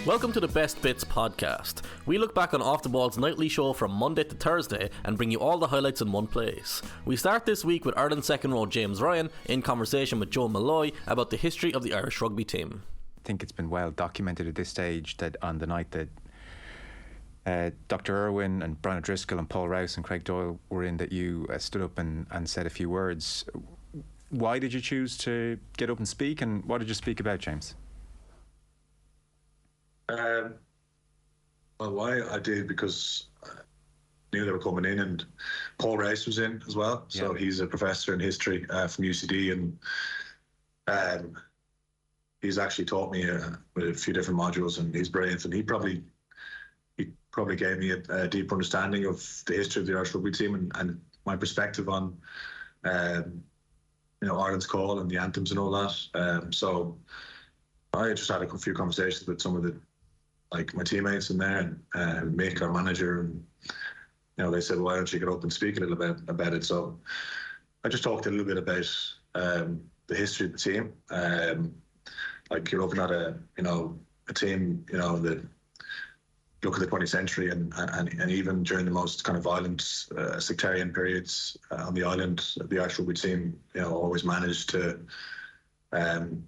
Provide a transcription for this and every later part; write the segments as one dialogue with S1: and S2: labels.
S1: Welcome to the Best Bits podcast. We look back on Off the Ball's nightly show from Monday to Thursday and bring you all the highlights in one place. We start this week with Ireland's second row James Ryan in conversation with Joe Malloy about the history of the Irish rugby team.
S2: I think it's been well documented at this stage that on the night that Dr. Irwin and Brian O'Driscoll and Paul Rouse and Craig Doyle were in, that you stood up and said a few words. Why did you choose to get up and speak, and what did you speak about, James?
S3: Well, why I did, because I knew they were coming in, and Paul Rouse was in as well. So he's a professor in history from UCD, and he's actually taught me with a few different modules, and he's brilliant. And he probably gave me a deeper understanding of the history of the Irish rugby team and my perspective on Ireland's call and the anthems and all that. So I just had a few conversations with some of my teammates in there, and Mick, our manager, and they said, why don't you get up and speak a little bit about it? So I just talked a little bit about the history of the team. You're looking at a team, that look at the 20th century and even during the most kind of violent sectarian periods on the island, the Irish rugby team, always managed to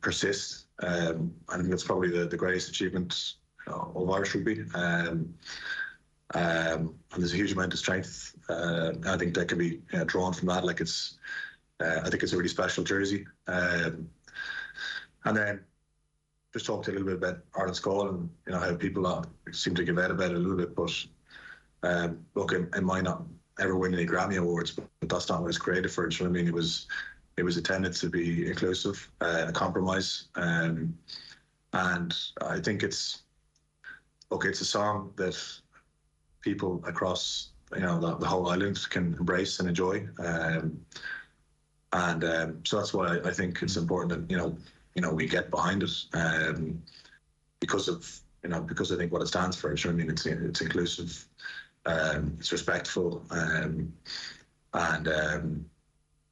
S3: persist. I think that's probably the greatest achievement of Irish rugby. And there's a huge amount of strength. I think that can be drawn from that. I think it's a really special jersey. And then just talked a little bit about Ireland's call and how people seem to give out about it a little bit. But look, it might not ever win any Grammy awards, but that's not what it's created for. Do you know what I mean? It was intended to be inclusive, a compromise, and I think it's a song that people across the whole island can embrace and enjoy, so that's why I think it's important that we get behind it, because I think what it stands for. I mean, it's inclusive, it's respectful,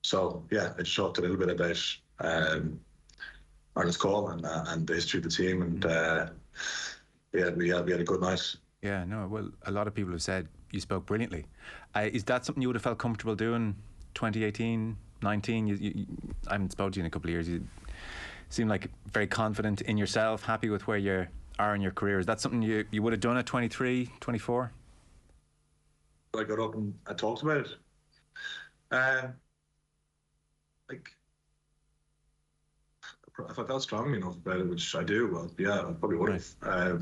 S3: so yeah, I just talked a little bit about Ireland's call and the history of the team, and we had a good night.
S2: Yeah, no, well, a lot of people have said you spoke brilliantly. Is that something you would have felt comfortable doing 2018, 19? I haven't spoken to you in a couple of years. You seem like very confident in yourself, happy with where you are in your career. Is that something you would have done at 23, 24?
S3: I got up and I talked about it. If I felt strongly enough about it, which I do, well, yeah, I probably would have. I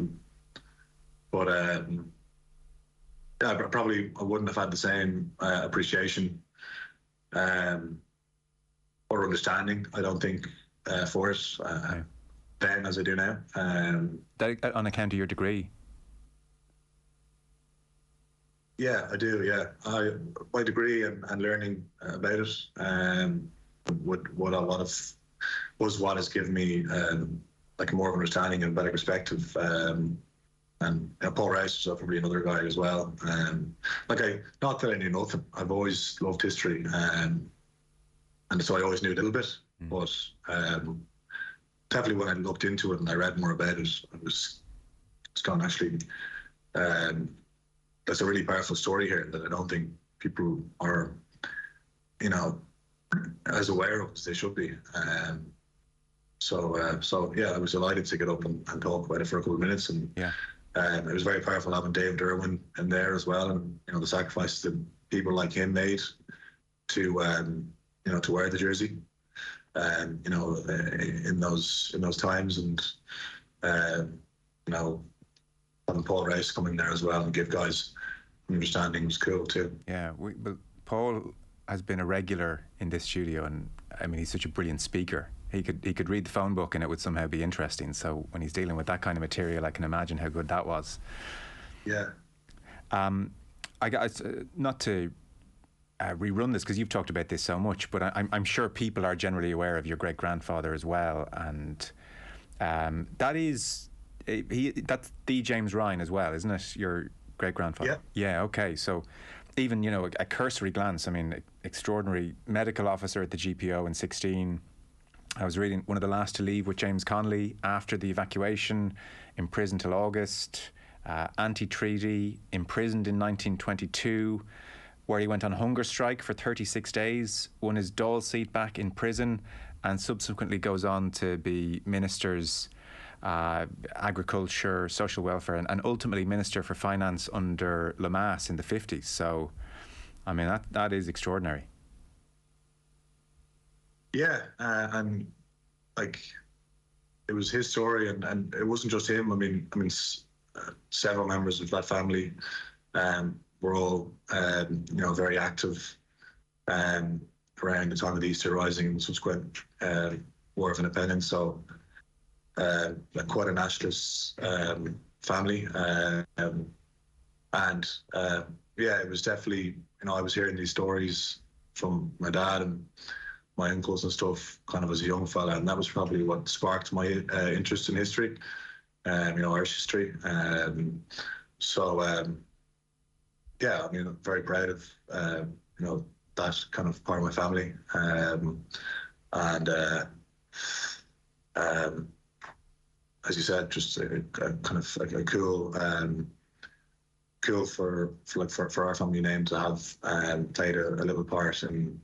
S3: wouldn't have had the same appreciation or understanding, I don't think, for it then as I do now.
S2: That on account of your degree?
S3: Yeah, I do, yeah. My degree and learning about it was what has given me more of an understanding and better perspective. And Paul Rouse is probably another guy as well. Not that I knew nothing. I've always loved history, and so I always knew a little bit. But definitely when I looked into it and I read more about it, it's gone, actually. That's a really powerful story here that I don't think people are, as aware of as they should be. So yeah, I was delighted to get up and talk about it for a couple of minutes, and it was very powerful having David Irwin in there as well, and the sacrifices that people like him made to wear the jersey, in those times, and having Paul Rouse coming there as well and give guys understanding was cool too.
S2: Yeah, but Paul has been a regular in this studio, and I mean, he's such a brilliant speaker. He could read the phone book and it would somehow be interesting. So when he's dealing with that kind of material, I can imagine how good that was.
S3: Yeah.
S2: I guess not to rerun this because you've talked about this so much, but I'm sure people are generally aware of your great grandfather as well, and that's the James Ryan as well, isn't it? Your great grandfather.
S3: Yeah.
S2: Yeah. Okay. So even a cursory glance. I mean, extraordinary medical officer at the GPO in 16. I was reading one of the last to leave with James Connolly after the evacuation, imprisoned till August, anti-treaty, imprisoned in 1922, where he went on hunger strike for 36 days, won his Dáil seat back in prison, and subsequently goes on to be minister's agriculture, social welfare, and ultimately Minister for Finance under Lemass in the 50s. So, I mean, that is extraordinary.
S3: Yeah, and like it was his story, and it wasn't just him. I mean, several members of that family were all, very active around the time of the Easter Rising and the subsequent War of Independence. So, quite a nationalist family, and it was definitely, I was hearing these stories from my dad and my uncles and stuff kind of as a young fella, and that was probably what sparked my interest in history, Irish history. I'm very proud of that kind of part of my family, as you said, just a kind of a cool for our family name to have played a little part in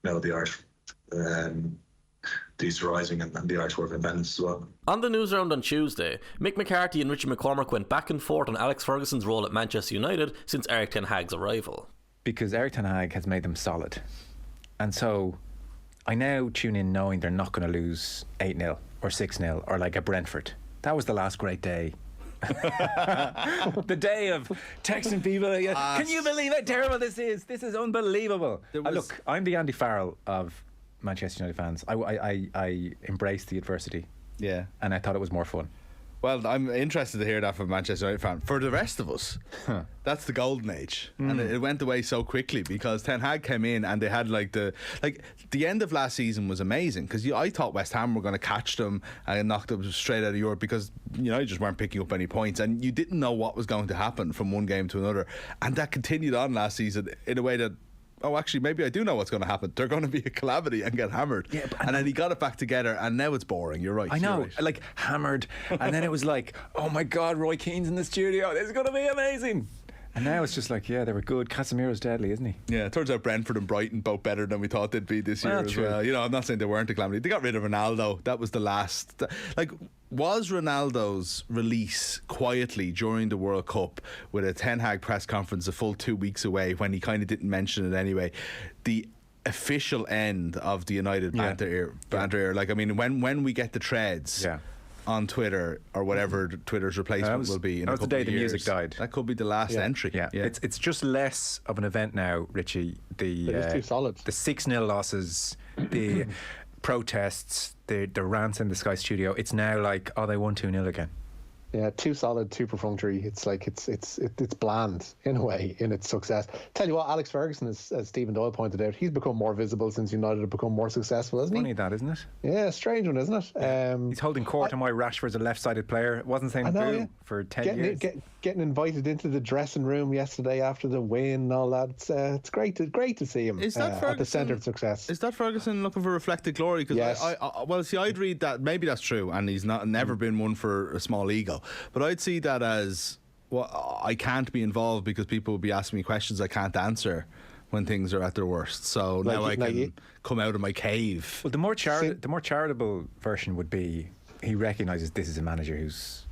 S3: the Irish, the Easter Rising and the Irish War of Independence as well.
S1: On the news round on Tuesday, Mick McCarthy and Richie McCormick went back and forth on Alex Ferguson's role at Manchester United since Eric Ten Hag's arrival.
S2: Because Eric Ten Hag has made them solid. And so I now tune in knowing they're not going to lose 8-0 or 6-0 or like a Brentford. That was the last great day. The day of texting people, can you believe how terrible this is? This is unbelievable. Look, I'm the Andy Farrell of Manchester United fans. I embraced the adversity.
S4: Yeah.
S2: And I thought it was more fun.
S4: Well, I'm interested to hear that from a Manchester United fan. For the rest of us, that's the golden age, and it went away so quickly because Ten Hag came in and they had the end of last season was amazing because I thought West Ham were going to catch them and knock them straight out of Europe because you just weren't picking up any points and you didn't know what was going to happen from one game to another, and that continued on last season in a way that. Oh, actually, maybe I do know what's going to happen. They're going to be a calamity and get hammered. Yeah, and then he got it back together, and now it's boring. You're right.
S2: I know,
S4: right.
S2: Like hammered, and then it was like, oh my God, Roy Keane's in the studio. This is going to be amazing. And now it's just like, yeah, they were good. Casemiro's deadly, isn't he?
S4: Yeah, it turns out Brentford and Brighton both better than we thought they'd be this year as well. I'm not saying they weren't a calamity. They got rid of Ronaldo. That was the last. Was Ronaldo's release quietly during the World Cup with a Ten Hag press conference a full 2 weeks away when he kind of didn't mention it anyway, the official end of the United banter era? When we get the threads on Twitter or whatever Twitter's replacement will be in
S2: that was the day the music died.
S4: That could be the last entry.
S2: Yeah. It's just less of an event now, Richie.
S5: It's too solid.
S2: The 6-0 losses, the protests, the rants in the Sky Studio. It's now like, they won 2-0 again.
S5: Yeah, too solid, too perfunctory. It's like it's bland in a way in its success. Tell you what, Alex Ferguson, as Stephen Doyle pointed out, he's become more visible since United have become more successful, hasn't he?
S2: Funny that, isn't it?
S5: Yeah, strange one, isn't it?
S2: He's holding court on why Rashford's a left-sided player. Wasn't saying boo for 10 years.
S5: Getting invited into the dressing room yesterday after the win and all that. It's great to see him at the centre of success.
S4: Is that Ferguson looking for reflected glory? Because
S5: yes.
S4: I'd read that maybe that's true, and he's never been one for a small ego. But I'd see that as, I can't be involved because people will be asking me questions I can't answer when things are at their worst. So now I can come out of my cave.
S2: Well, the more charitable version would be he recognises this is a manager who's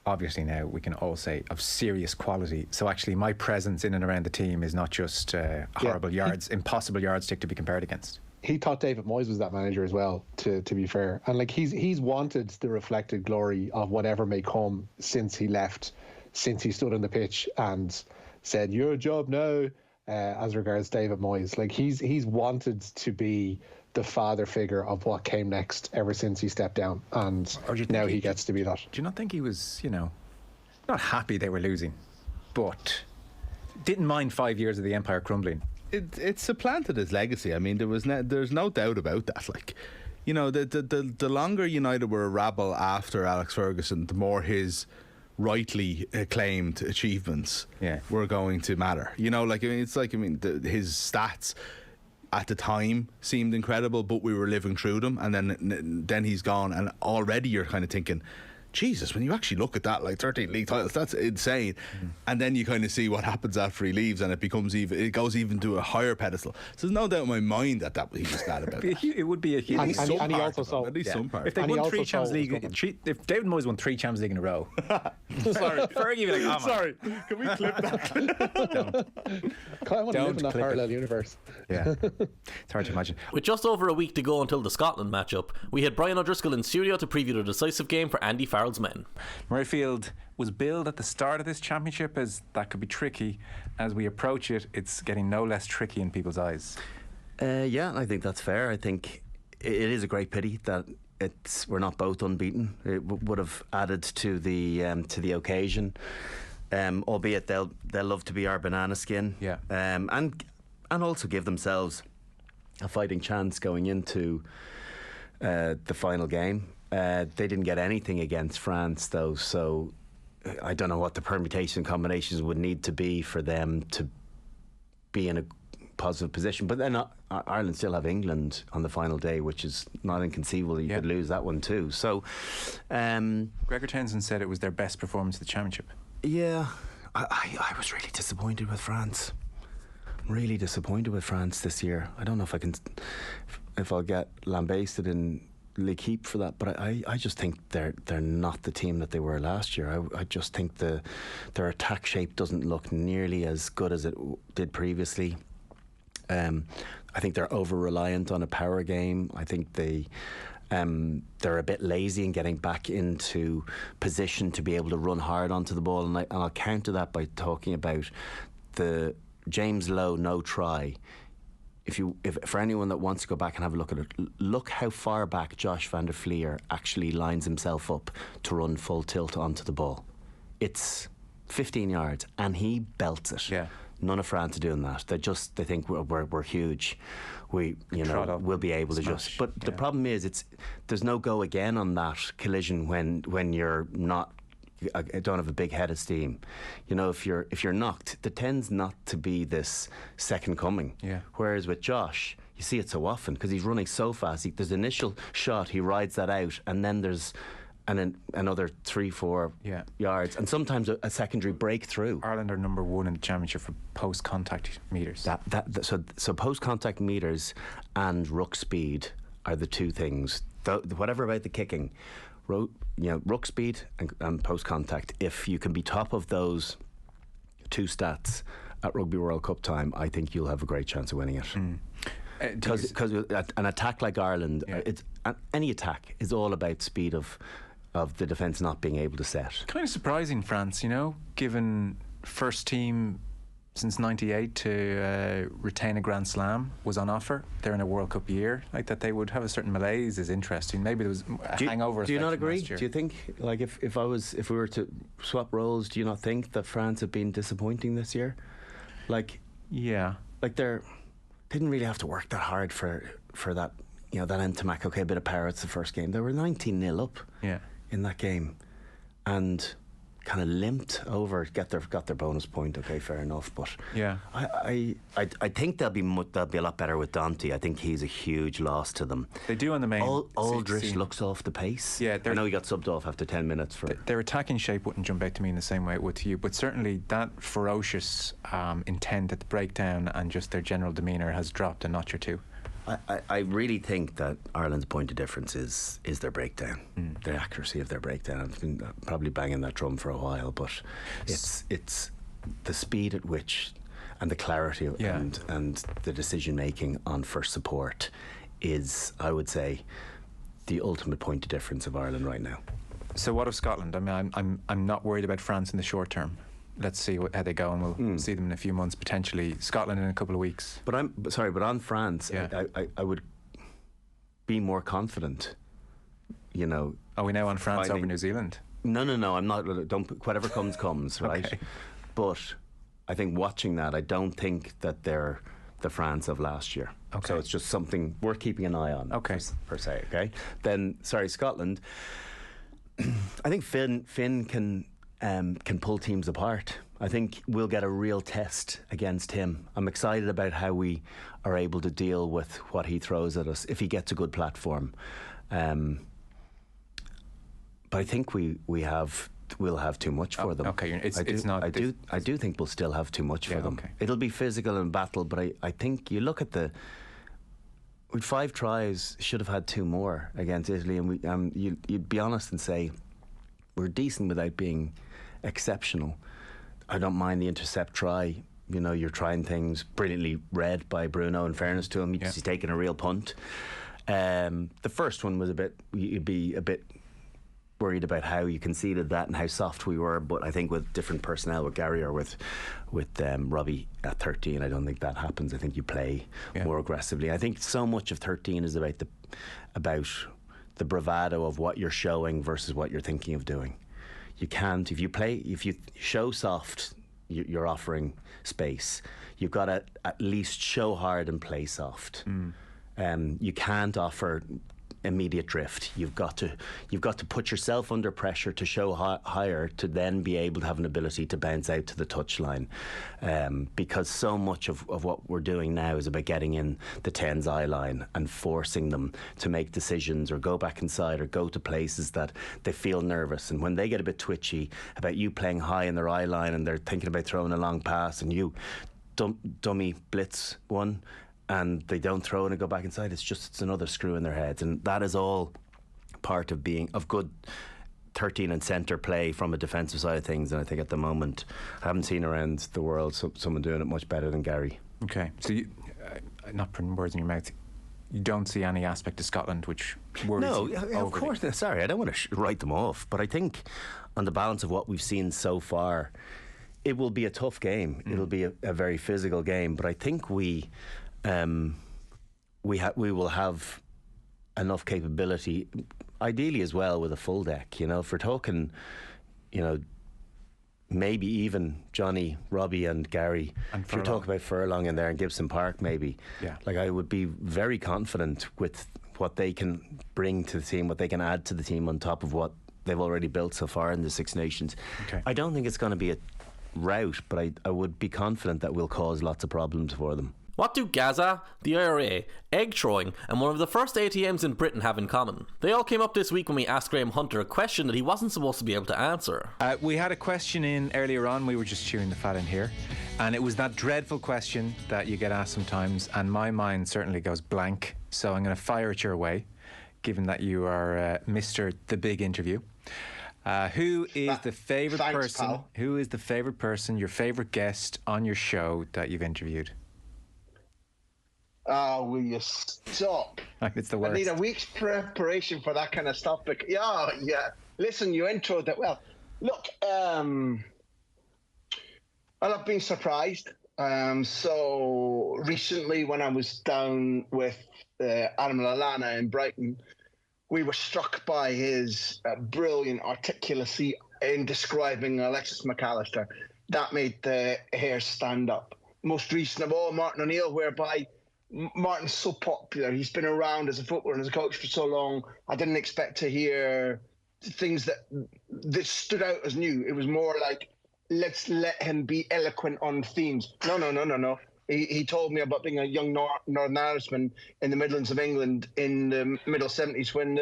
S2: obviously now, we can all say, of serious quality. So actually my presence in and around the team is not just horrible impossible yardstick to be compared against.
S5: He thought David Moyes was that manager as well, to be fair. And he's wanted the reflected glory of whatever may come since he left, since he stood on the pitch and said, your job now, as regards David Moyes. He's wanted to be the father figure of what came next ever since he stepped down. And now he gets to be that.
S2: Do you not think he was, not happy they were losing, but didn't mind 5 years of the empire crumbling?
S4: It supplanted his legacy. I mean, there's no doubt about that. The longer United were a rabble after Alex Ferguson, the more his rightly acclaimed achievements were going to matter. His stats. at the time seemed incredible, but we were living through them, and then he's gone, and already you're kind of thinking, Jesus, when you actually look at that, like 13 league titles, that's insane. And then you kind of see what happens after he leaves, and it goes even to a higher pedestal. So there's no doubt in my mind that he was glad about that.
S2: It would be a huge.
S5: And he also saw,
S4: at least some part.
S2: If they won 3 Champions League, if David Moyes won 3 Champions League in a row,
S4: Sorry,
S2: Fergie would be like,
S4: sorry, can we clip that?
S5: I want to live in that parallel universe.
S2: Yeah, it's hard to imagine.
S1: With just over a week to go until the Scotland matchup, we had Brian O'Driscoll in studio to preview the decisive game for Andy Farrell's men.
S2: Murrayfield was billed at the start of this championship as that could be tricky. As we approach it, it's getting no less tricky in people's eyes.
S6: Yeah, I think that's fair. I think it is a great pity that we're not both unbeaten. It would have added to the occasion. Albeit they'll love to be our banana skin.
S2: Yeah.
S6: And also give themselves a fighting chance going into the final game. They didn't get anything against France though, so I don't know what the permutation combinations would need to be for them to be in a positive position. But then Ireland still have England on the final day, which is not inconceivable. You could lose that one too. So
S2: Gregor Townsend said it was their best performance of the championship.
S6: Yeah, I was really disappointed with France. Really disappointed with France this year. I don't know if I'll get lambasted in L'Equipe for that, but I just think they're not the team that they were last year. I just think their attack shape doesn't look nearly as good as it did previously. I think they're over-reliant on a power game. I think they're a bit lazy in getting back into position to be able to run hard onto the ball, and I'll counter that by talking about the James Lowe no try. If for anyone that wants to go back and have a look at it, look how far back Josh van der Fleer actually lines himself up to run full tilt onto the ball. It's 15 yards, and he belts it.
S2: Yeah.
S6: None of France are doing that. They think we're huge. We'll be able to just. But the problem is, there's no go again on that collision when you're not. I don't have a big head of steam. If you're knocked, there tends not to be this second coming.
S2: Yeah.
S6: Whereas with Josh, you see it so often because he's running so fast. There's an initial shot, he rides that out, and then there's another 3-4 yards, and sometimes a secondary breakthrough.
S2: Ireland are number 1 in the championship for post-contact meters.
S6: So post-contact meters and ruck speed are the two things. Whatever about the kicking. Ruck speed and post-contact, if you can be top of those 2 stats at Rugby World Cup time, I think you'll have a great chance of winning it. Because an attack like Ireland, any attack is all about speed of the defence not being able to set.
S2: Kind of surprising, France, given first team since 98 to retain a Grand Slam was on offer. They're in a World Cup year. Like that they would have a certain malaise is interesting. Maybe there was a hangover.
S6: Do you not agree? Do you think, like, if we were to swap roles, do you not think that France have been disappointing this year? Like,
S2: yeah,
S6: like they didn't really have to work that hard for that. That end to Mac. Okay, a bit of power. It's the first game. They were 19-0 up.
S2: Yeah. In
S6: that game, and kind of limped over, got their bonus point. Okay, fair enough. But
S2: yeah,
S6: I think they'll be a lot better with Dante. I think he's a huge loss to them.
S2: They do on the main.
S6: Aldrich looks off the pace.
S2: Yeah,
S6: I know he got subbed off after 10 minutes.
S2: Their attacking shape wouldn't jump out to me in the same way it would to you, but certainly that ferocious intent at the breakdown and just their general demeanour has dropped a notch or two.
S6: I really think that Ireland's point of difference is their breakdown, the accuracy of their breakdown. I've been probably banging that drum for a while, but it's the speed at which and the clarity and the decision making on first support is, I would say, the ultimate point of difference of Ireland right now.
S2: So what of Scotland? I mean, I'm not worried about France in the short term. Let's see how they go, and we'll see them in a few months, potentially. Scotland in a couple of weeks.
S6: But on France, I would be more confident.
S2: Are we now on France over New Zealand?
S6: No, I'm not. Don't. Whatever comes, right?
S2: Okay.
S6: But I think watching that, I don't think that they're the France of last year.
S2: Okay.
S6: So it's just something worth keeping an eye on.
S2: Okay.
S6: Per se. Okay. Then, Scotland. I think Finn can pull teams apart. I think we'll get a real test against him. I'm excited about how we are able to deal with what he throws at us if he gets a good platform. But I think we'll have too much for them.
S2: Okay,
S6: I do think we'll still have too much for them.
S2: Okay.
S6: It'll be physical and battle, but I think you look at with 5 tries, should have had 2 more against Italy, and you'd be honest and say we're decent without being exceptional. I don't mind the intercept try. You know, you're trying things brilliantly read by Bruno, in fairness to him. He's taking a real punt. The first one was you'd be a bit worried about how you conceded that and how soft we were, but I think with different personnel, with Gary or with Robbie at 13, I don't think that happens. I think you play more aggressively. I think so much of 13 is about the bravado of what you're showing versus what you're thinking of doing. You can't, if you show soft, you're offering space. You've got to at least show hard and play soft. You can't offer immediate drift. You've got to put yourself under pressure to show higher, to then be able to have an ability to bounce out to the touchline, because so much of what we're doing now is about getting in the 10's eye line and forcing them to make decisions or go back inside or go to places that they feel nervous, and when they get a bit twitchy about you playing high in their eye line and they're thinking about throwing a long pass and you dummy blitz one and they don't throw it and go back inside, it's another screw in their heads. And that is all part of good 13 and centre play from a defensive side of things. And I think at the moment I haven't seen around the world someone doing it much better than Gary.
S2: Okay, so you, not putting words in your mouth, you don't see any aspect of Scotland which worries you?
S6: No, of course. Sorry, I don't want to write them off, but I think on the balance of what we've seen so far, it will be a tough game. It'll be a very physical game, but I think we will have enough capability, ideally as well, with a full deck. You know, if we're talking, you know, maybe even Johnny, Robbie and Gary, and if you talk about Furlong in there and Gibson Park maybe, like I would be very confident with what they can bring to the team, what they can add to the team on top of what they've already built so far in the Six Nations. I don't think it's going to be a rout, but I would be confident that we'll cause lots of problems for them.
S1: What do Gaza, the IRA, egg throwing, and one of the first ATMs in Britain have in common? They all came up this week when we asked Graham Hunter a question that he wasn't supposed to be able to answer.
S2: We had a question in earlier on, we were just chewing the fat in here, and it was that dreadful question that you get asked sometimes, and my mind certainly goes blank, so I'm going to fire it your way, given that you are Mr. The Big Interview. Who is the favourite person? Pal. Who is the favourite person, your favourite guest on your show that you've interviewed?
S7: Oh, will you stop?
S2: It's the worst.
S7: I need a week's preparation for that kind of stuff. But yeah. Listen, you introed that well. Look, well, I've been surprised. So recently, when I was down with Adam Lallana in Brighton, we were struck by his brilliant articulacy in describing Alexis McAllister. That made the hair stand up. Most recent of all, Martin O'Neill, whereby Martin's so popular. He's been around as a footballer and as a coach for so long. I didn't expect to hear things that stood out as new. It was more like, let's let him be eloquent on themes. No. He told me about being a young Northern Irishman in the Midlands of England in the middle 70s when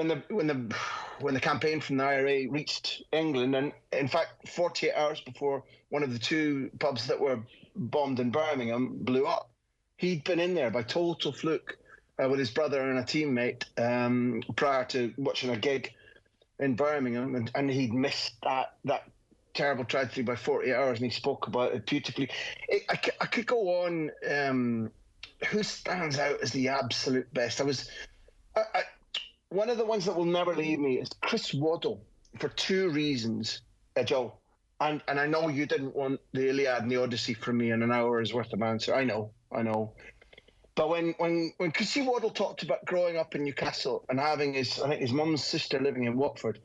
S7: the campaign from the IRA reached England, and in fact 48 hours before one of the 2 pubs that were bombed in Birmingham blew up. He'd been in there by total fluke with his brother and a teammate prior to watching a gig in Birmingham, and he'd missed that terrible tragedy by 48 hours, and he spoke about it beautifully. I could go on. Who stands out as the absolute best? One of the ones that will never leave me is Chris Waddle, for 2 reasons, Joe. And I know you didn't want the Iliad and the Odyssey from me in an hour's worth of answer. I know. But when Chrissy Waddle talked about growing up in Newcastle and having his mum's sister living in Watford,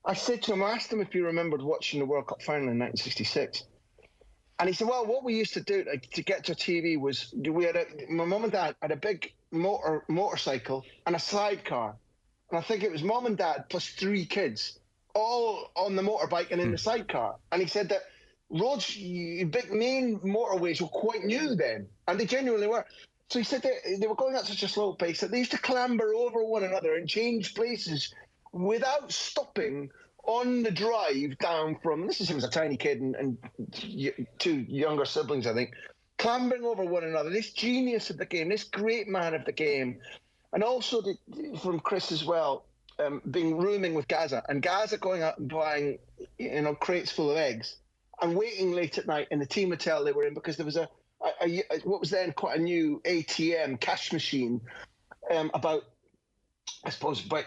S7: I said to him, I asked him if he remembered watching the World Cup final in 1966. And he said, well, what we used to do to get to TV was my mum and dad had a big motorcycle and a sidecar. And I think it was mum and dad plus 3 kids. all on the motorbike and in the sidecar. And he said that roads, big main motorways were quite new then, and they genuinely were. So he said they were going at such a slow pace that they used to clamber over one another and change places without stopping on the drive down from, this is him as a tiny kid and two younger siblings, I think, clambering over one another. This genius of the game, this great man of the game. And also from Chris as well, rooming with Gaza, and Gaza going out and buying, crates full of eggs and waiting late at night in the team hotel they were in, because there was what was then quite a new ATM cash machine about, I suppose, but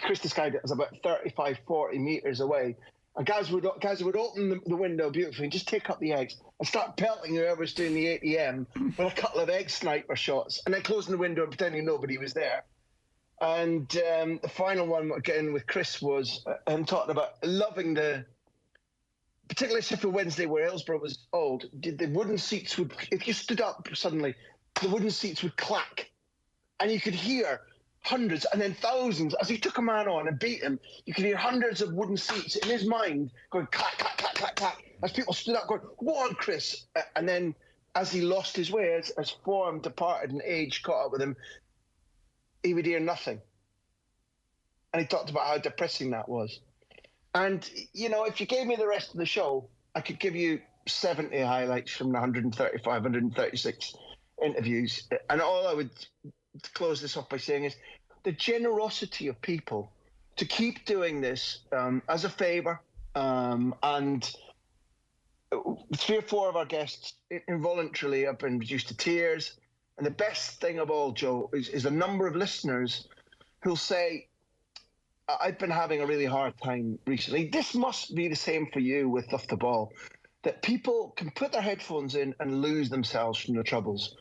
S7: Chris described it as about 35, 40 meters away. And guys would open the window beautifully and just take up the eggs and start pelting whoever's doing the ATM with a couple of egg sniper shots, and then closing the window and pretending nobody was there. And the final one, again, with Chris was him talking about loving particularly Sheffield Wednesday, where Hillsborough was old, the wooden seats would, if you stood up suddenly, the wooden seats would clack. And you could hear hundreds and then thousands. As he took a man on and beat him, you could hear hundreds of wooden seats in his mind going clack, clack, clack, clack, clack, as people stood up going, "Go on, Chris." And then as he lost his way, as form departed and age caught up with him, he would hear nothing. And he talked about how depressing that was. And, if you gave me the rest of the show, I could give you 70 highlights from the 135, 136 interviews. And all I would close this off by saying is the generosity of people to keep doing this as a favour. And 3 or 4 of our guests involuntarily have been reduced to tears. And the best thing of all, Joe, is a number of listeners who'll say, "I've been having a really hard time recently." This must be the same for you with Off the Ball, that people can put their headphones in and lose themselves from their troubles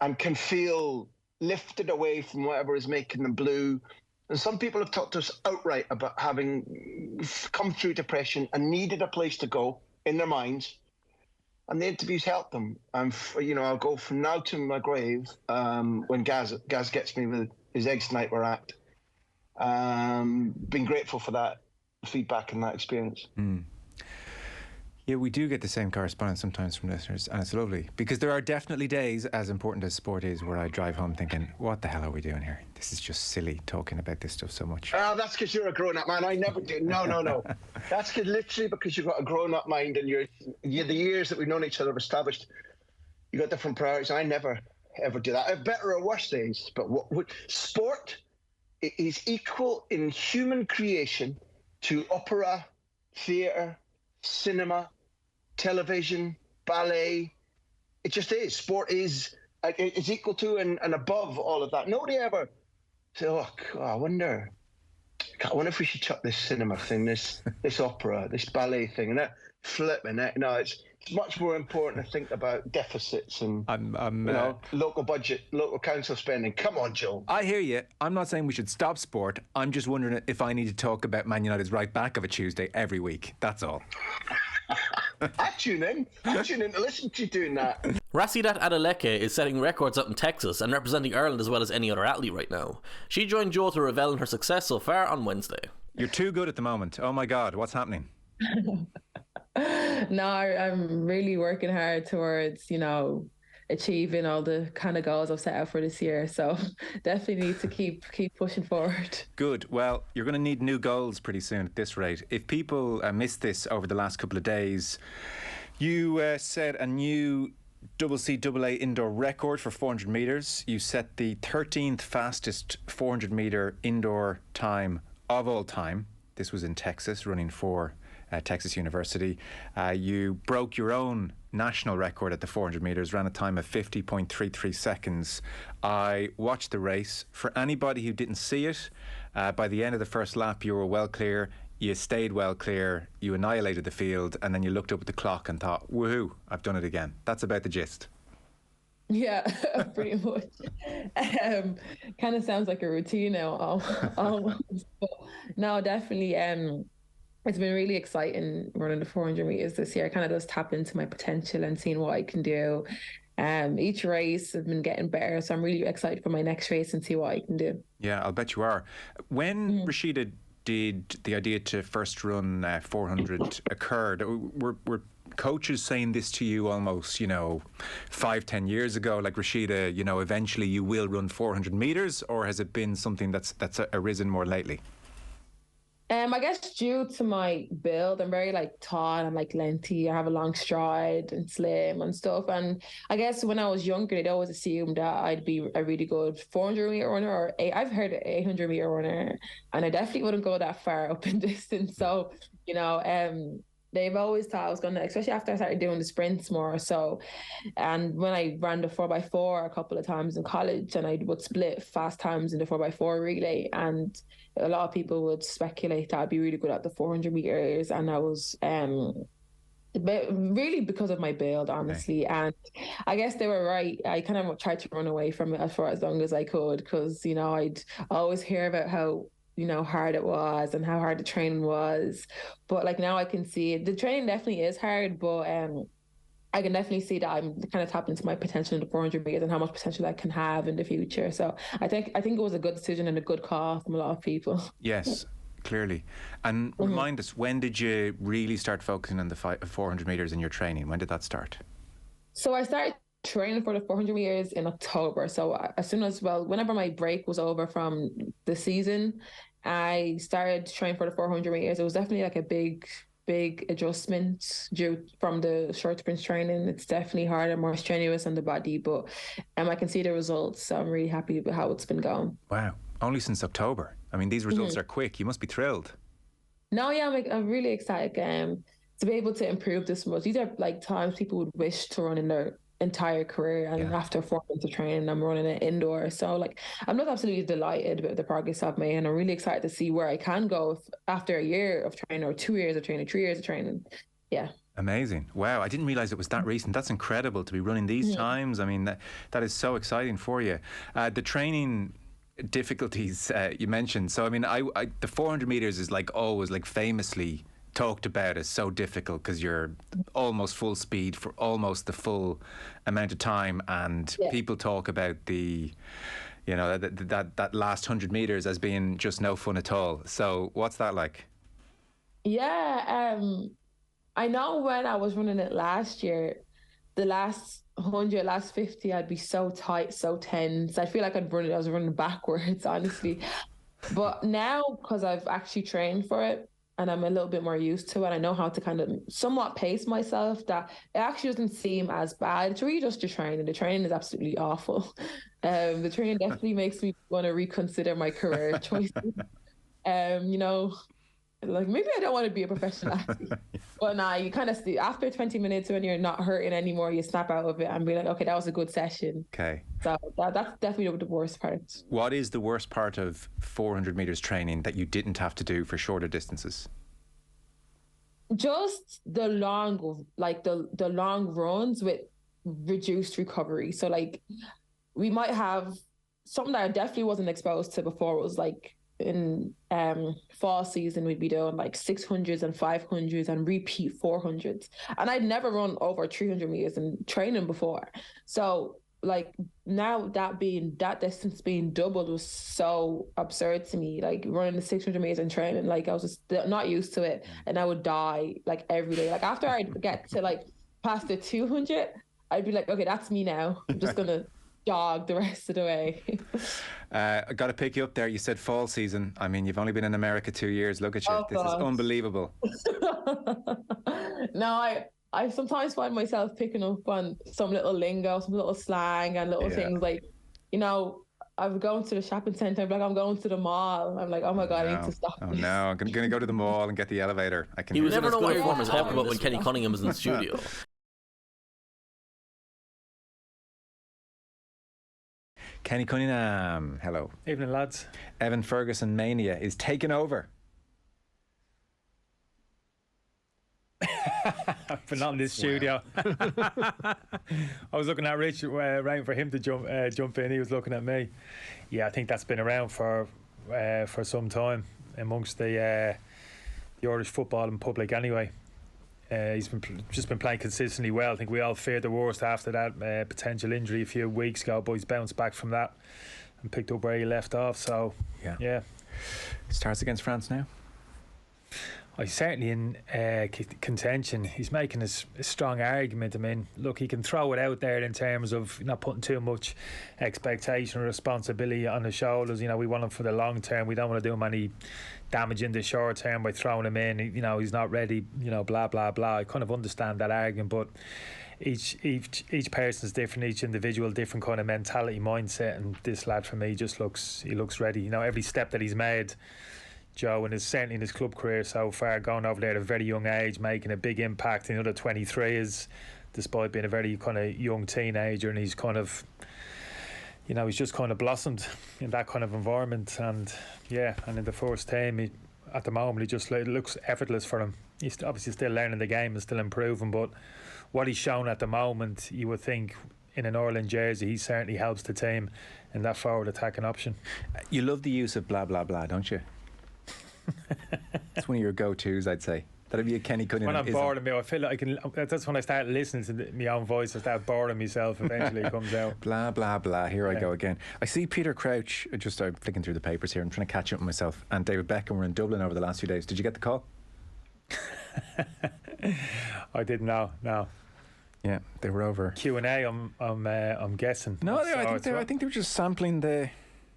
S7: and can feel lifted away from whatever is making them blue. And some people have talked to us outright about having come through depression and needed a place to go in their minds. And the interviews helped them. And, I'll go from now to my grave when Gaz gets me with his egg sniper act. Been grateful for that feedback and that experience.
S2: Yeah, we do get the same correspondence sometimes from listeners, and it's lovely, because there are definitely days, as important as sport is, where I drive home thinking, what the hell are we doing here? This is just silly, talking about this stuff so much.
S7: Oh, that's because you're a grown-up man. I never do. No. That's literally because you've got a grown-up mind, and the years that we've known each other have established, you've got different priorities. I never, ever do that. I have better or worse days, but sport is equal in human creation to opera, theatre, cinema, television, ballet. It just is. Sport is equal to and above all of that. Nobody ever said, "Oh, God, I wonder if we should chuck this cinema thing, this opera, this ballet thing," and that flipping it. No, it's much more important to think about deficits and local budget, local council spending. Come on, Joe.
S2: I hear you. I'm not saying we should stop sport. I'm just wondering if I need to talk about Man United's right back of a Tuesday every week. That's all.
S7: I tune in to listen to you doing that.
S1: Rhasidat Adeleke is setting records up in Texas and representing Ireland as well as any other athlete right now. She joined Joe to revel in her success so far on Wednesday.
S2: You're too good at the moment. Oh my God, what's happening?
S8: No, I'm really working hard towards, achieving all the kind of goals I've set out for this year. So definitely need to keep pushing forward.
S2: Good. Well, you're going to need new goals pretty soon at this rate. If people missed this over the last couple of days, you set a new CCAA indoor record for 400 metres. You set the 13th fastest 400 metre indoor time of all time. This was in Texas, running for Texas University. You broke your own national record at the 400 metres, ran a time of 50.33 seconds. I watched the race. For anybody who didn't see it, by the end of the first lap, you were well clear. You stayed well clear. You annihilated the field, and then you looked up at the clock and thought, woohoo, I've done it again. That's about the gist.
S8: Yeah, pretty much. Kind of sounds like a routine now, almost. But no, definitely. It's been really exciting running the 400 meters this year. I kind of just tap into my potential and seeing what I can do. Each race I've been getting better, so I'm really excited for my next race and see what I can do.
S2: Yeah, I'll bet you are. When Rhasidat did the idea to first run 400 occur? Were coaches saying this to you almost, 5-10 years ago, like Rhasidat, eventually you will run 400 metres, or has it been something that's arisen more lately?
S8: I guess due to my build, I'm very tall and lengthy. I have a long stride and slim and stuff. And I guess when I was younger, they'd always assumed that I'd be a really good 400 meter runner, or I've heard 800 meter runner, and I definitely wouldn't go that far up in distance. So, they've always thought I was going to, especially after I started doing the sprints more. So, and when I ran the 4x4 a couple of times in college, and I would split fast times in the 4x4 relay, and a lot of people would speculate that I'd be really good at the 400 meters. And I was really because of my build, honestly. Okay. And I guess they were right. I kind of tried to run away from it for as long as I could, because, I'd always hear about how hard it was and how hard the training was. But now I can see it. The training definitely is hard, but I can definitely see that I'm kind of tapping into my potential in the 400 meters and how much potential I can have in the future. So I think it was a good decision and a good call from a lot of people.
S2: Yes, clearly. And remind us, when did you really start focusing on the 400 meters in your training? When did that start?
S8: So I started training for the 400 meters in October. So as soon as, whenever my break was over from the season, I started training for the 400 meters. It was definitely a big adjustment due from the short sprint training. It's definitely harder, more strenuous on the body, but I can see the results. So I'm really happy with how it's been going.
S2: Wow. Only since October. I mean, these results are quick. You must be thrilled.
S8: No, yeah, I'm really excited to be able to improve this much. These are times people would wish to run in their entire career, and after 4 months of training, I'm running it indoor. So I'm not absolutely delighted with the progress I've made, and I'm really excited to see where I can go after a year of training, or 2 years of training, 3 years of training. Yeah.
S2: Amazing. Wow, I didn't realize it was that recent. That's incredible to be running these times. I mean, that is so exciting for you. The training difficulties you mentioned. So I mean, I the 400 meters is always famously talked about as so difficult, because you're almost full speed for almost the full amount of time, and people talk about the that last 100 meters as being just no fun at all. So what's that like?
S8: I know when I was running it last year, the last 100, last 50, I'd be so tight, so tense. I feel like I was running backwards, honestly. But now, because I've actually trained for it, and I'm a little bit more used to it, I know how to kind of somewhat pace myself, that it actually doesn't seem as bad. It's really just the training. The training is absolutely awful. The training definitely makes me want to reconsider my career choices. Maybe I don't want to be a professional athlete. But nah, you kind of see after 20 minutes, when you're not hurting anymore, you snap out of it and be like, okay, that was a good session.
S2: Okay.
S8: So that's definitely the worst part.
S2: What is the worst part of 400 meters training that you didn't have to do for shorter distances?
S8: Just the long, the long runs with reduced recovery. So we might have something that I definitely wasn't exposed to before. It was in fall season, we'd be doing 600s and 500s and repeat 400s, and I'd never run over 300 meters in training before. So now that distance being doubled was so absurd to me. Running the 600 meters in training, I was just not used to it, and I would die every day. After I'd get to past the 200, I'd be like, okay, that's me now. I'm just gonna jog the rest of the way.
S2: I got to pick you up there. You said fall season. I mean, you've only been in America 2 years. Look at you. This is unbelievable. No, I sometimes find myself picking up on some little lingo, some little slang and little things I'm going to the shopping centre, I'm going to the mall. I'm like, oh my God, I need to stop. Oh no, I'm going to go to the mall and get the elevator.
S1: He was in as good a form as ever when Kenny Cunningham was in the studio.
S2: Kenny Cunningham, hello.
S9: Evening, lads.
S2: Evan Ferguson mania is taking over.
S9: But not in this studio. I was looking at Rich, waiting for him to jump in. He was looking at me. Yeah, I think that's been around for some time amongst the Irish footballing public anyway. He's been playing consistently well. I think we all feared the worst after that potential injury a few weeks ago, but he's bounced back from that and picked up where he left off. So yeah.
S2: Starts against France now.
S9: He's certainly in contention. He's making a strong argument. I mean, look, he can throw it out there in terms of not putting too much expectation or responsibility on his shoulders. You know, we want him for the long term. We don't want to do him any damage in the short term by throwing him in. You know, he's not ready. You know, blah blah blah. I kind of understand that argument, but each person's different. Each individual different kind of mentality, mindset. And this lad, for me, just looks ready. You know, every step that he's made, Joe, and is certainly in his club career so far, going over there at a very young age, making a big impact in under 23 is, despite being a very kind of young teenager, and he's kind of, you know, he's just kind of blossomed in that kind of environment. And and in the first team, at the moment, it looks effortless for him. He's obviously still learning the game and still improving, but what he's shown at the moment, you would think in an Ireland jersey, he certainly helps the team in that forward attacking option.
S2: You love the use of blah blah blah, don't you? It's one of your go-tos, I'd say. That'd be a Kenny Cunningham.
S9: When I'm bored of me, I feel like that's when I start listening to my own voice. I start boring myself. Eventually, it comes out.
S2: Blah blah blah. Here I go again. I see Peter Crouch. I just started flicking through the papers here. I'm trying to catch up with myself. And David Beckham were in Dublin over the last few days. Did you get the call?
S9: I didn't know. No.
S2: Yeah, they were over.
S9: Q&A. I'm guessing.
S2: No, I think they were just sampling the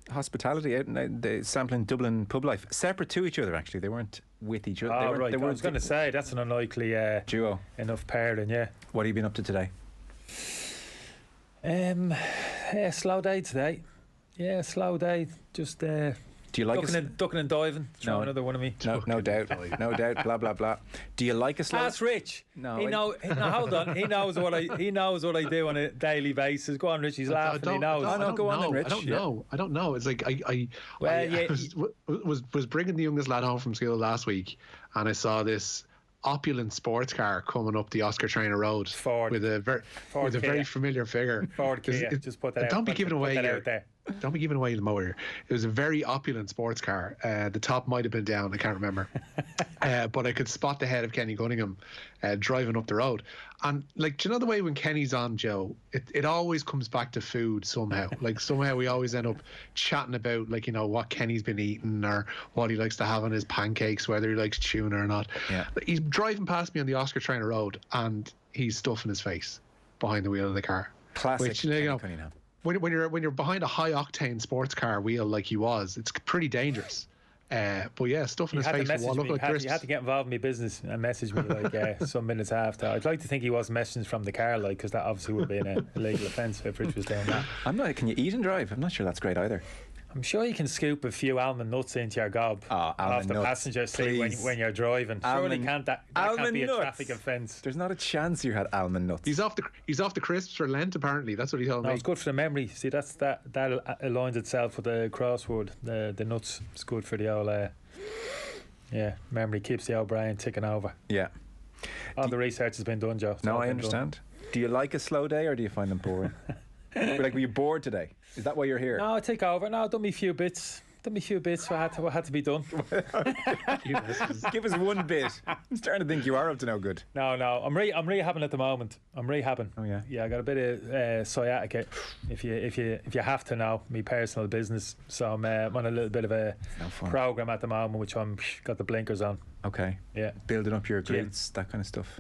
S2: hospitality out, and they sampling Dublin pub life, separate to each other. Actually, they weren't with each other.
S9: Oh, right. I was going to say that's an unlikely
S2: duo.
S9: Enough pairing. Yeah.
S2: What have you been up to today?
S9: Slow day today. Yeah, slow day. Just
S2: do you like
S9: ducking and diving? Throw another one of me.
S2: No doubt. No doubt. Blah blah blah. Do you like a slow?
S9: That's Rich.
S2: No,
S9: hold on. He knows what I do on a daily basis. Go on, Rich. He's laughing. He knows.
S2: Go on then, Rich.
S5: I don't know. It's like I was bringing the youngest lad home from school last week, and I saw this opulent sports car coming up the Oscar Traynor Road with a very familiar figure.
S9: Ford Kia. Just put that out.
S5: Don't be giving away
S9: there.
S5: Don't be giving away the motor. It was a very opulent sports car. The top might have been down. I can't remember. But I could spot the head of Kenny Cunningham driving up the road. And, like, do you know the way when Kenny's on, Joe, it always comes back to food somehow. Like, somehow we always end up chatting about, like, you know, what Kenny's been eating or what he likes to have on his pancakes, whether he likes tuna or not.
S2: Yeah.
S5: He's driving past me on the Oscar Traynor Road and he's stuffing his face behind the wheel of the car.
S2: Classic.
S5: Which, you know,
S2: Cunningham.
S5: When you're behind a high octane sports car wheel like he was, it's pretty dangerous. But yeah, stuffing his face will look like crisps.
S9: You had to get involved in my business and message me like some minutes after. I'd like to think he wasn't messaging from the car, like, because that obviously would be an illegal offence if Rich was doing that.
S2: Can you eat and drive? I'm not sure that's great either.
S9: I'm sure you can scoop a few almond nuts into your gob off the passenger seat when you're driving. Surely can't that can't be a traffic offence.
S2: There's not a chance you had almond nuts.
S5: He's off the crisps for Lent, apparently. That's what he told me.
S9: It's good for the memory. See, that aligns itself with the crossword. The nuts. It's good for the old memory. Keeps the old brain ticking over.
S2: Yeah.
S9: All the research has been done, Joe.
S2: No, I understand. Do you like a slow day or do you find them boring? Were you bored today? Is that why you're here?
S9: No, I take over. No, I've done me a few bits. What had to be done.
S2: Give us one bit. I'm starting to think you are up to no good.
S9: No. I'm rehabbing at the moment. I'm rehabbing.
S2: Oh yeah.
S9: Yeah, I got a bit of sciatica. If you have to know, me personal business. So I'm on a little bit of a program at the moment, which I'm got the blinkers on.
S2: Okay.
S9: Yeah.
S2: Building up your glutes, that kind of stuff.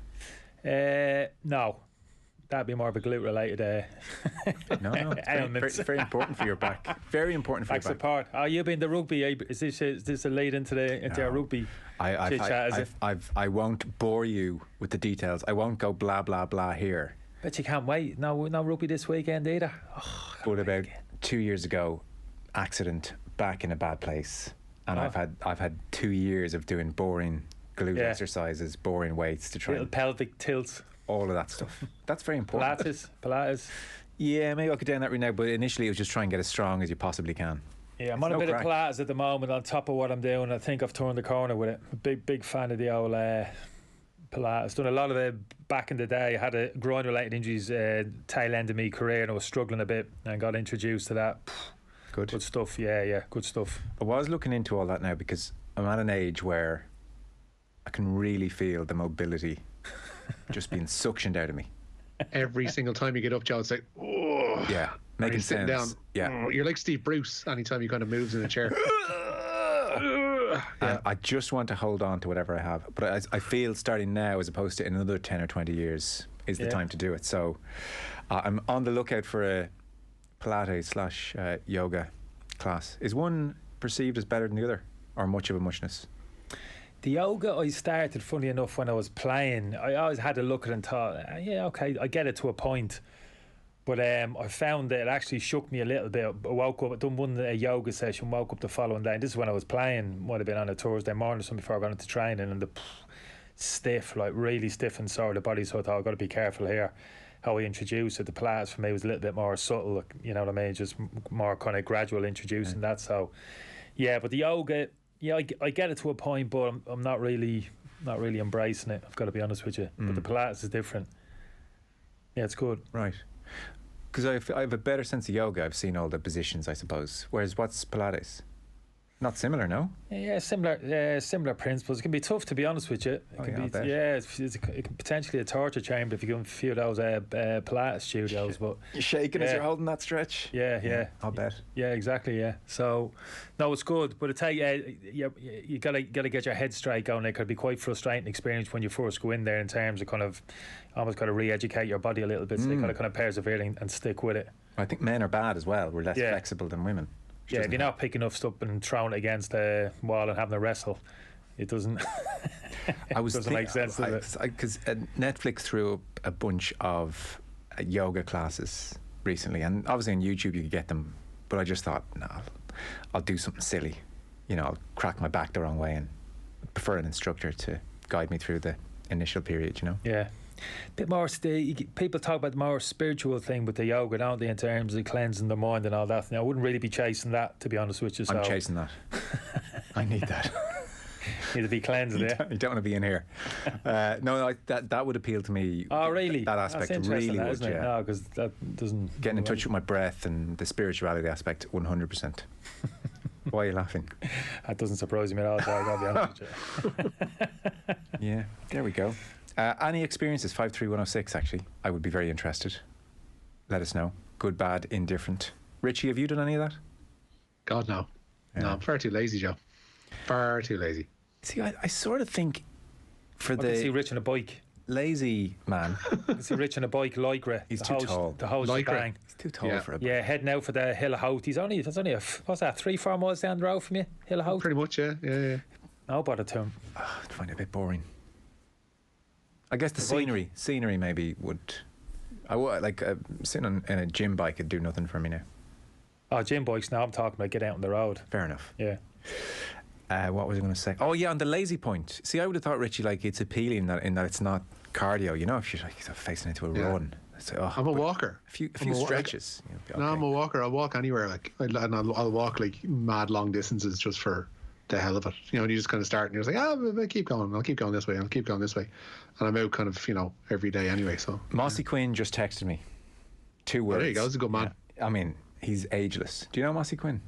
S9: No. That'd be more of a glute related
S2: no, it's very important for your back. Very important for your back.
S9: Support. Oh, you've been the rugby. Is this a lead into our rugby?
S2: I won't bore you with the details. I won't go blah blah blah here.
S9: But you can't wait. No rugby this weekend either.
S2: But about 2 years ago, accident, back in a bad place, and I've had 2 years of doing boring glute exercises, boring weights to try.
S9: Little pelvic tilts.
S2: All of that stuff. That's very important.
S9: Pilates.
S2: Yeah, maybe I could down that right now, but initially it was just try and get as strong as you possibly can.
S9: Yeah, I'm on a bit of Pilates at the moment on top of what I'm doing. I think I've turned the corner with it. Big fan of the old Pilates. Done a lot of it back in the day. I had a groin-related injuries tail end of my career, and I was struggling a bit and got introduced to that. Good stuff. Yeah, good stuff.
S2: I was looking into all that now because I'm at an age where I can really feel the mobility just being suctioned out of me.
S5: Every single time you get up, Joe, it's like, oh.
S2: Yeah. making
S5: You're sitting down.
S2: sounds. Yeah.
S5: You're like Steve Bruce anytime he kind of moves in a chair.
S2: And I just want to hold on to whatever I have. But I feel starting now, as opposed to in another 10 or 20 years, is the time to do it. So I'm on the lookout for a Pilates / yoga class. Is one perceived as better than the other, or much of a muchness?
S9: The yoga I started, funny enough, when I was playing. I always had to look at it and thought, yeah, okay, I get it to a point. But I found that it actually shook me a little bit. I woke up, I done a yoga session, woke up the following day. And this is when I was playing, might have been on a Thursday morning or something before I got into training, and stiff, like really stiff and sore the body. So I thought, I've got to be careful here how I introduce it. The Pilates for me was a little bit more subtle, like, you know what I mean? Just more kind of gradual introducing that. So, yeah, but the yoga, yeah, I get it to a point, but I'm not really embracing it. I've got to be honest with you. But the Pilates is different. Yeah, it's good.
S2: Right. Because I have a better sense of yoga. I've seen all the positions, I suppose. Whereas what's Pilates? Not similar, no?
S9: Yeah, similar principles. It can be tough, to be honest with you. It can potentially a torture chamber if you go in a few of those Pilates studios. But
S2: you're shaking as you're holding that stretch.
S9: Yeah.
S2: I'll bet.
S9: Yeah, exactly. Yeah. So, no, it's good, but you gotta get your head straight going. It could be quite frustrating experience when you first go in there, in terms of kind of almost got to re-educate your body a little bit. So you got to kind of persevere and stick with it.
S2: I think men are bad as well. We're less flexible than women.
S9: Yeah, if you're not picking up stuff and throwing it against the wall and having a wrestle, it doesn't. Doesn't make sense, does it?
S2: Because Netflix threw a bunch of yoga classes recently, and obviously on YouTube you could get them. But I just thought, no, I'll do something silly. You know, I'll crack my back the wrong way and prefer an instructor to guide me through the initial period. You know.
S9: Yeah. Bit more. People talk about the more spiritual thing with the yoga, don't they, in terms of cleansing the mind and all that. Now, I wouldn't really be chasing that, to be honest with you. So.
S2: I'm chasing that. I need that.
S9: Need to be cleansed,
S2: you don't want to be in here. No, that would appeal to me.
S9: Oh, really?
S2: That aspect really would.
S9: Yeah. No, because that doesn't.
S2: Getting in touch with my breath and the spirituality aspect, 100%. Why are you laughing?
S9: That doesn't surprise me at all. So I gotta be honest with you.
S2: Yeah, there we go. Any experiences? 53106. Actually, I would be very interested. Let us know. Good, bad, indifferent. Richie, have you done any of that?
S5: God, no. Yeah. No, I'm far too lazy, Joe. Far too lazy.
S2: See, I sort of think
S9: I can see Rich on a bike.
S2: Lazy man.
S9: I can see Rich on a bike, Lycra.
S2: He's too tall.
S9: The hose bang.
S2: He's too tall for a bike.
S9: Yeah, heading out for the Hill of Howth. That's only what's that, 3-4 miles down the road from you? Hill of Howth?
S5: Pretty much, yeah.
S2: No
S9: bother to him.
S2: I'd find it a bit boring. I guess the scenery maybe would. I would like sitting in a gym bike would do nothing for me now.
S9: Oh, gym bikes now. I'm talking about get out on the road.
S2: Fair enough.
S9: Yeah.
S2: What was I going to say? Oh yeah, on the lazy point. See, I would have thought, Richie, like it's appealing in that it's not cardio. You know, if you're like facing into a run. It's like,
S5: I'm a walker.
S2: A few stretches.
S5: Okay. No, I'm a walker. I'll walk anywhere. Like, I'll walk like mad long distances just for the hell of it. You know, and you just kind of start and you're just like, I'll keep going. I'll keep going this way. I'll keep going this way. And I'm out kind of, every day anyway. So
S2: Mossy Quinn just texted me 2 words.
S5: There you go. He's a good man.
S2: Yeah. I mean, he's ageless. Do you know Mossy Quinn?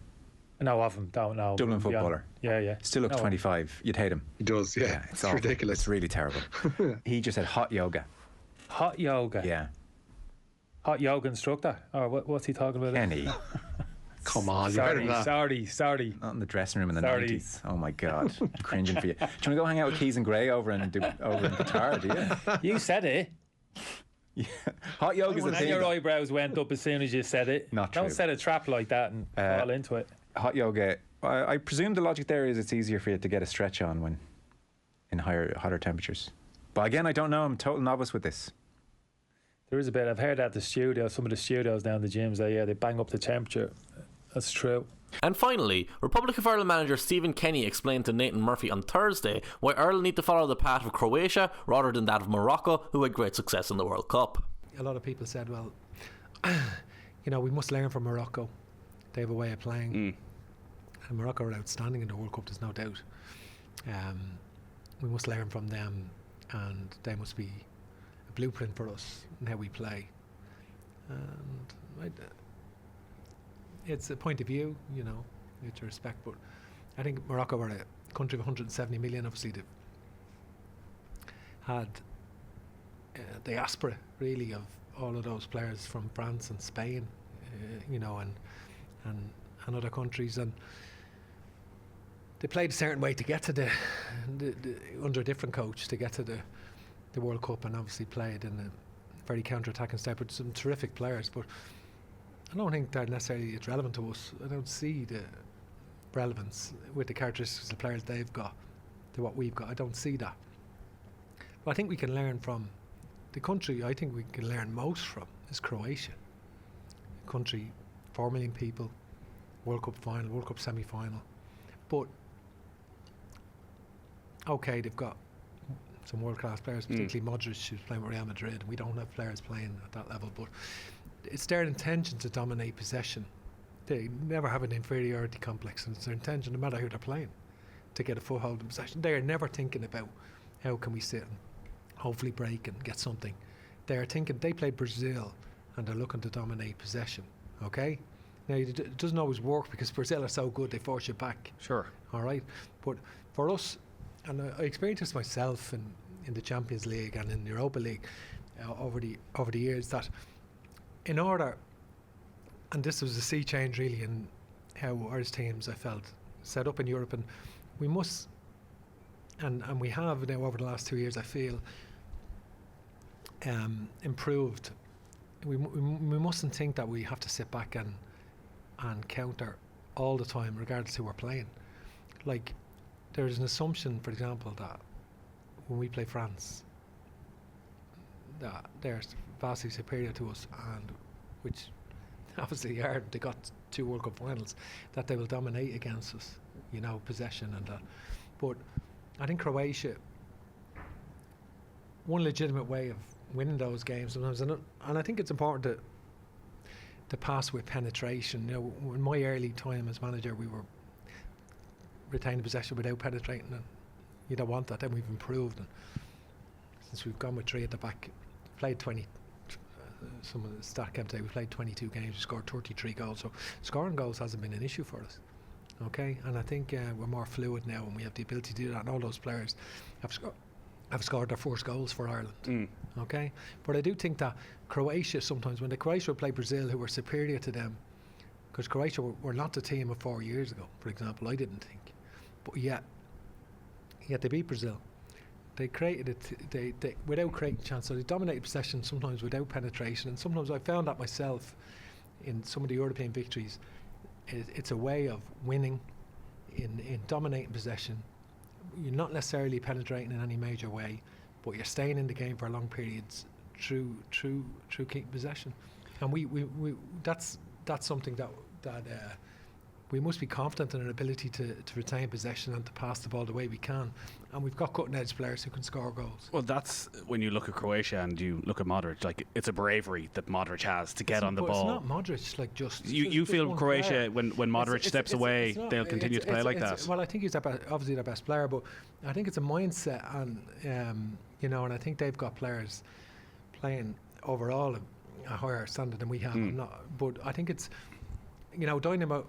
S9: No, of him. Don't know.
S2: Dublin footballer.
S9: Yeah.
S2: Still looks 25. You'd hate him.
S5: He does, yeah.
S2: It's
S5: ridiculous.
S2: It's really terrible. He just said hot yoga.
S9: Hot yoga?
S2: Yeah.
S9: Hot yoga instructor? Or what's he talking about?
S2: Kenny.
S5: Come on.
S9: Sorry.
S2: Not in the dressing room in the 90s. Oh my God. I'm cringing for you. Do you want to go hang out with Keys and Gray over in Qatar, do you?
S9: You said it.
S2: Yeah. Hot yoga's a thing.
S9: And your eyebrows went up as soon as you said it.
S2: Not true.
S9: Don't set a trap like that and fall into it.
S2: Hot yoga. I presume the logic there is it's easier for you to get a stretch on when in hotter temperatures. But again, I don't know. I'm a total novice with this.
S9: There is a bit. I've heard at the studio, some of the studios down the gyms, they bang up the temperature. That's true.
S1: And finally, Republic of Ireland manager Stephen Kenny explained to Nathan Murphy on Thursday why Ireland need to follow the path of Croatia rather than that of Morocco, who had great success in the World Cup.
S10: A lot of people said, well, we must learn from Morocco. They have a way of playing. And Morocco are outstanding in the World Cup, there's no doubt. We must learn from them, and they must be a blueprint for us in how we play. And it's a point of view, with your respect, but I think Morocco are a country of 170 million. Obviously, they've had diaspora really of all of those players from France and Spain you know, and other countries, and they played a certain way to get to the under a different coach to get to the World Cup, and obviously played in a very counter-attacking style with some terrific players. But I don't think that necessarily it's relevant to us. I don't see the relevance with the characteristics of the players they've got to what we've got. I don't see that. But I think we can learn from the country. I think we can learn most from is Croatia. A country, 4 million people, World Cup final, World Cup semi-final. But okay, they've got some world-class players, particularly Modric, who's playing with Real Madrid. We don't have players playing at that level, but it's their intention to dominate possession. They never have an inferiority complex, and it's their intention, no matter who they're playing, to get a foothold in possession. They are never thinking about how can we sit and hopefully break and get something. They are thinking, they played Brazil and they're looking to dominate possession. Okay? Now, it doesn't always work because Brazil are so good, they force you back.
S11: Sure.
S10: All right? But for us, and I experienced this myself in the Champions League and in the Europa League over the years, that in order, and this was a sea change really in how Irish teams, I felt, set up in Europe, and we must, and we have now over the last 2 years, I feel, improved. We mustn't think that we have to sit back and counter all the time, regardless who we're playing. Like, there's an assumption, for example, that when we play France, that they're vastly superior to us, and which obviously are. They got 2 World Cup finals, that they will dominate against us, you know, possession and that. But I think Croatia, one legitimate way of winning those games sometimes, and I think it's important to pass with penetration. You know, in my early time as manager, we were retaining possession without penetrating, and you don't want that. Then we've improved, and since we've gone with 3 at the back, played 20. Some of the stat came today. We played 22 games. We scored 33 goals. So scoring goals hasn't been an issue for us. Okay, and I think we're more fluid now, and we have the ability to do that. And all those players have scored their first goals for Ireland. Okay, but I do think that Croatia sometimes, when Croatia would play Brazil, who were superior to them, because Croatia were not the team of 4 years ago, for example. I didn't think, but yet they beat Brazil. They created it. They without creating chance. So they dominated possession sometimes without penetration, and sometimes I found that myself in some of the European victories. It's a way of winning in dominating possession. You're not necessarily penetrating in any major way, but you're staying in the game for long periods through keeping possession. And we that's something that we must be confident in our ability to retain possession and to pass the ball the way we can. And we've got cutting edge players who can score goals.
S11: Well, that's when you look at Croatia and you look at Modric, like, it's a bravery that Modric has to get on the ball.
S10: It's not Modric, like, just
S11: you
S10: just
S11: feel Croatia when Modric steps away, they'll continue to play like that.
S10: Well, I think he's obviously their best player, but I think it's a mindset, and you know, and I think they've got players playing overall a higher standard than we have. But I think it's, you know, Dynamo,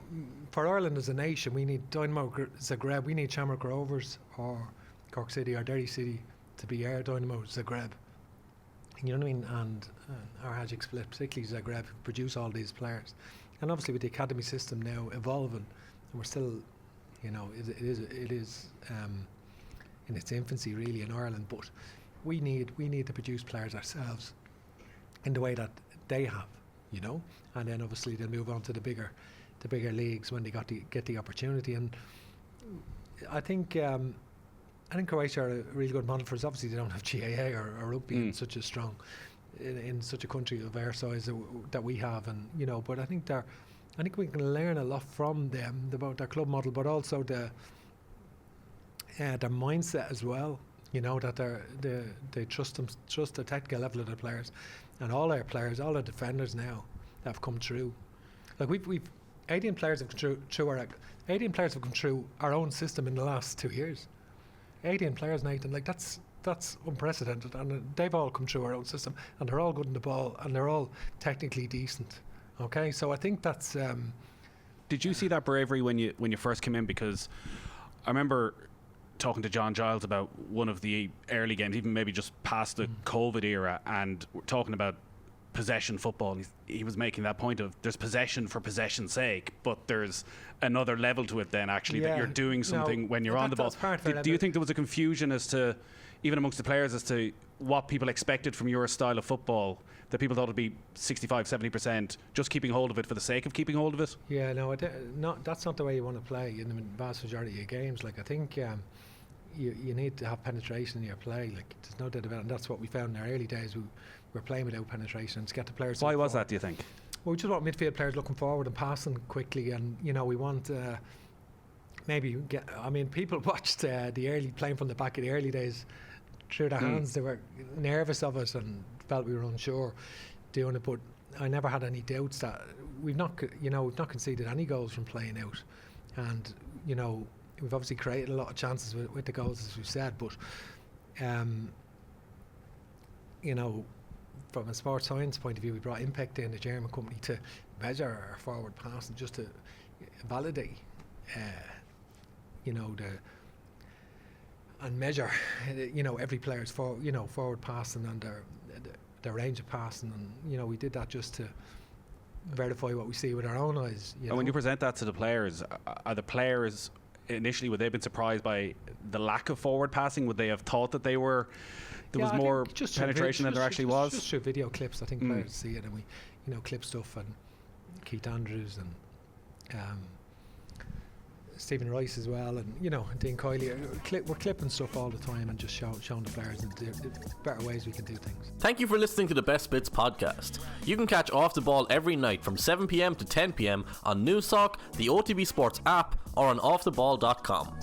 S10: for Ireland as a nation, we need Dynamo Zagreb, we need Shamrock Rovers or Cork City or Derry City to be our Dynamo Zagreb. You know what I mean? And our Hajduk Split, particularly Zagreb, produce all these players. And obviously with the academy system now evolving, and we're still, you know, it is in its infancy really in Ireland, but we need to produce players ourselves in the way that they have, you know, and then obviously they'll move on to the bigger leagues when they get the opportunity. And I think Croatia are a really good model for us. Obviously they don't have GAA or rugby in such a strong in such a country of our size that we have, and you know, but I think we can learn a lot from them about their club model, but also their mindset as well. You know, that they trust the technical level of their players, and all our players, all our defenders now that have come through. Like we've 18 players have come through 18 players have come through our own system in the last 2 years. 18 players, Nathan. Like that's unprecedented, and they've all come through our own system, and they're all good in the ball, and they're all technically decent. Okay, so I think that's.
S11: Did you see that bravery when you first came in? Because I remember talking to John Giles about one of the early games, even maybe just past the COVID era, and we're talking about possession football. He was making that point of there's possession for possession's sake, but there's another level to it then actually, that you're doing something when you're on the ball. Do you think there was a confusion as to, even amongst the players, as to what people expected from your style of football, that people thought it'd be 65-70% just keeping hold of it for the sake of keeping hold of it?
S10: Yeah, no, that's not the way you want to play in the vast majority of your games. Like, I think you need to have penetration in your play. Like, there's no doubt about it. And that's what we found in our early days. We were playing without penetration to get the players.
S11: Why was that, do you think?
S10: Well, we just want midfield players looking forward and passing quickly, and we want people watched the early playing from the back in the early days through their hands. They were nervous of it and felt we were unsure doing it. But I never had any doubts that we've not conceded any goals from playing out, and we've obviously created a lot of chances with the goals, as we've said. But from a sports science point of view, we brought Impact in, the German company, to measure our forward pass and just to validate, and measure, every player's forward passing and their range of passing, and we did that just to verify what we see with our own eyes.
S11: And when you present that to the players, are the players initially, would they have been surprised by the lack of forward passing? Would they have thought that there was more penetration than there actually was?
S10: Just through video clips, I think players see it, and we, clip stuff, and Keith Andrews and Stephen Rice as well, and Dean Kiley. We're clipping stuff all the time and just showing the players the better ways we can do things.
S1: Thank you for listening to the Best Bits podcast. You can catch Off the Ball every night from 7 p.m. to 10 p.m. on Newstalk, the OTB Sports app, or on offtheball.com.